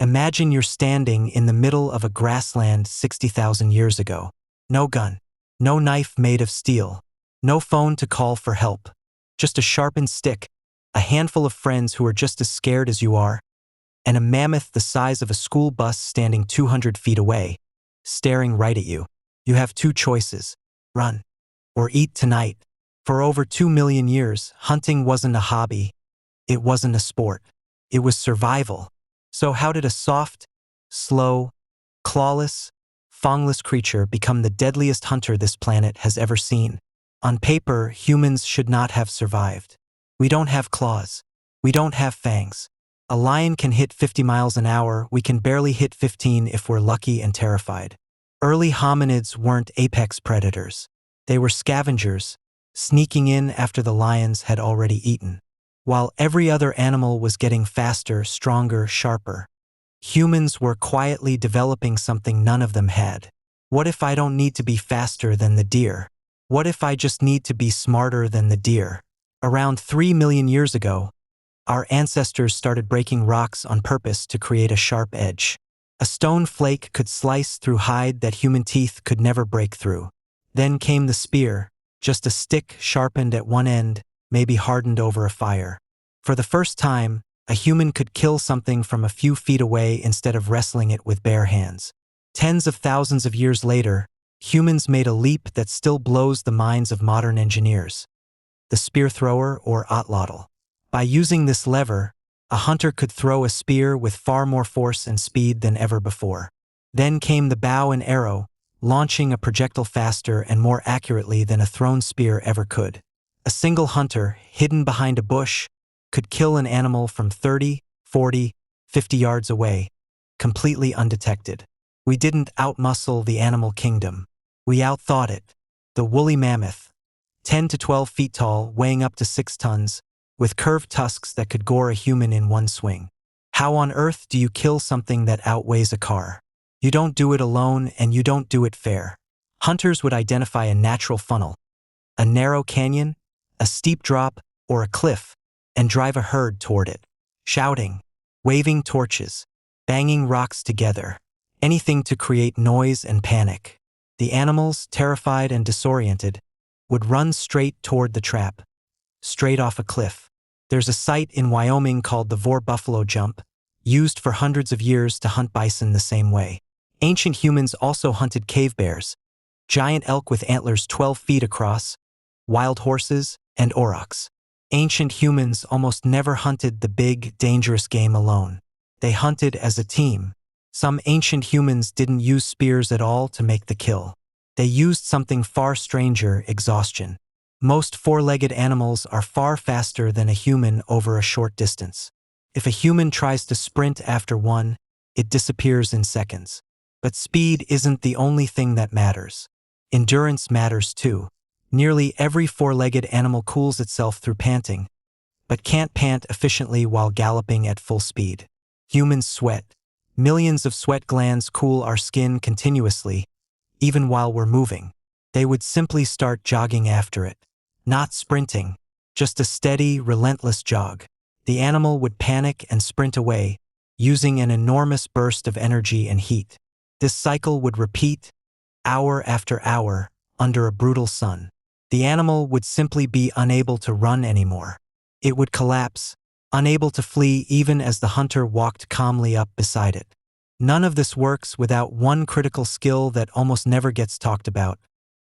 Imagine you're standing in the middle of a grassland 60,000 years ago. No gun, no knife made of steel, no phone to call for help, just a sharpened stick, a handful of friends who are just as scared as you are, and a mammoth the size of a school bus standing 200 feet away, staring right at you. You have two choices: run or eat tonight. For over 2 million years, hunting wasn't a hobby, it wasn't a sport, it was survival. So how did a soft, slow, clawless, fangless creature become the deadliest hunter this planet has ever seen? On paper, humans should not have survived. We don't have claws. We don't have fangs. A lion can hit 50 miles an hour, we can barely hit 15 if we're lucky and terrified. Early hominids weren't apex predators. They were scavengers, sneaking in after the lions had already eaten. While every other animal was getting faster, stronger, sharper, humans were quietly developing something none of them had. What if I don't need to be faster than the deer? What if I just need to be smarter than the deer? Around 3 million years ago, our ancestors started breaking rocks on purpose to create a sharp edge. A stone flake could slice through hide that human teeth could never break through. Then came the spear, just a stick sharpened at one end, maybe hardened over a fire. For the first time, a human could kill something from a few feet away instead of wrestling it with bare hands. Tens of thousands of years later, humans made a leap that still blows the minds of modern engineers: the spear thrower, or otlotl. By using this lever, a hunter could throw a spear with far more force and speed than ever before. Then came the bow and arrow, launching a projectile faster and more accurately than a thrown spear ever could. A single hunter, hidden behind a bush, could kill an animal from 30, 40, 50 yards away, completely undetected. We didn't outmuscle the animal kingdom. We outthought it. The woolly mammoth, 10 to 12 feet tall, weighing up to 6 tons, with curved tusks that could gore a human in one swing. How on earth do you kill something that outweighs a car? You don't do it alone, and you don't do it fair. Hunters would identify a natural funnel, a narrow canyon, a steep drop, or a cliff, and drive a herd toward it, shouting, waving torches, banging rocks together, anything to create noise and panic. The animals, terrified and disoriented, would run straight toward the trap, straight off a cliff. There's a site in Wyoming called the Vor Buffalo Jump, used for hundreds of years to hunt bison the same way. Ancient humans also hunted cave bears, giant elk with antlers 12 feet across, wild horses, and aurochs. Ancient humans almost never hunted the big, dangerous game alone. They hunted as a team. Some ancient humans didn't use spears at all to make the kill. They used something far stranger: exhaustion. Most four-legged animals are far faster than a human over a short distance. If a human tries to sprint after one, it disappears in seconds. But speed isn't the only thing that matters. Endurance matters too. Nearly every four-legged animal cools itself through panting, but can't pant efficiently while galloping at full speed. Humans sweat. Millions of sweat glands cool our skin continuously, even while we're moving. They would simply start jogging after it. Not sprinting, just a steady, relentless jog. The animal would panic and sprint away, using an enormous burst of energy and heat. This cycle would repeat, hour after hour, under a brutal sun. The animal would simply be unable to run anymore. It would collapse, unable to flee even as the hunter walked calmly up beside it. None of this works without one critical skill that almost never gets talked about: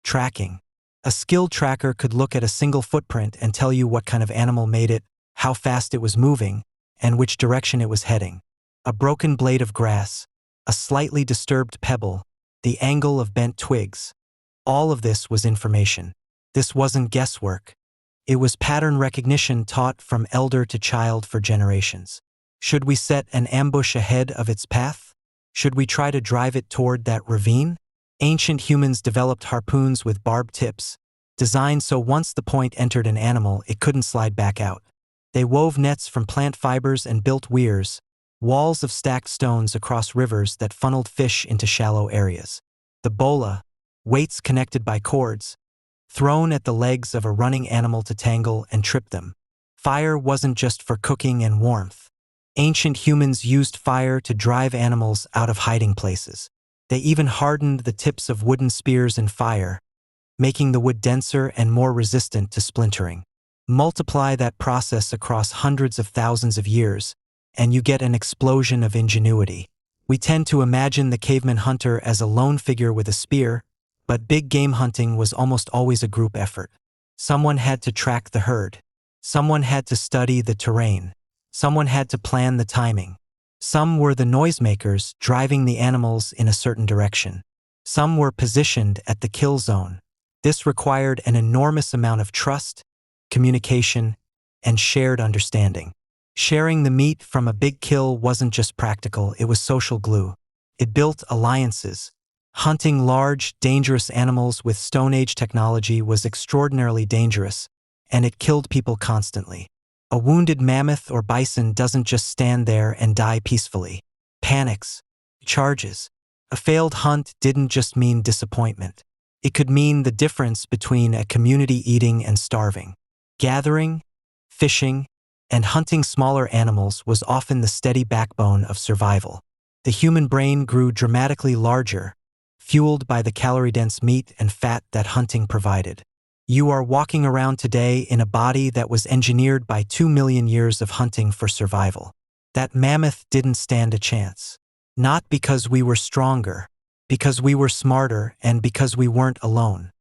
tracking. A skilled tracker could look at a single footprint and tell you what kind of animal made it, how fast it was moving, and which direction it was heading. A broken blade of grass, a slightly disturbed pebble, the angle of bent twigs. All of this was information. This wasn't guesswork. It was pattern recognition taught from elder to child for generations. Should we set an ambush ahead of its path? Should we try to drive it toward that ravine? Ancient humans developed harpoons with barbed tips, designed so once the point entered an animal, it couldn't slide back out. They wove nets from plant fibers and built weirs, walls of stacked stones across rivers that funneled fish into shallow areas. The bola, weights connected by cords, thrown at the legs of a running animal to tangle and trip them. Fire wasn't just for cooking and warmth. Ancient humans used fire to drive animals out of hiding places. They even hardened the tips of wooden spears in fire, making the wood denser and more resistant to splintering. Multiply that process across hundreds of thousands of years, and you get an explosion of ingenuity. We tend to imagine the caveman hunter as a lone figure with a spear, but big game hunting was almost always a group effort. Someone had to track the herd. Someone had to study the terrain. Someone had to plan the timing. Some were the noisemakers driving the animals in a certain direction. Some were positioned at the kill zone. This required an enormous amount of trust, communication, and shared understanding. Sharing the meat from a big kill wasn't just practical, it was social glue. It built alliances. Hunting large, dangerous animals with Stone Age technology was extraordinarily dangerous, and it killed people constantly. A wounded mammoth or bison doesn't just stand there and die peacefully. Panics, charges. A failed hunt didn't just mean disappointment. It could mean the difference between a community eating and starving. Gathering, fishing, and hunting smaller animals was often the steady backbone of survival. The human brain grew dramatically larger, fueled by the calorie-dense meat and fat that hunting provided. You are walking around today in a body that was engineered by 2 million years of hunting for survival. That mammoth didn't stand a chance. Not because we were stronger, because we were smarter and because we weren't alone.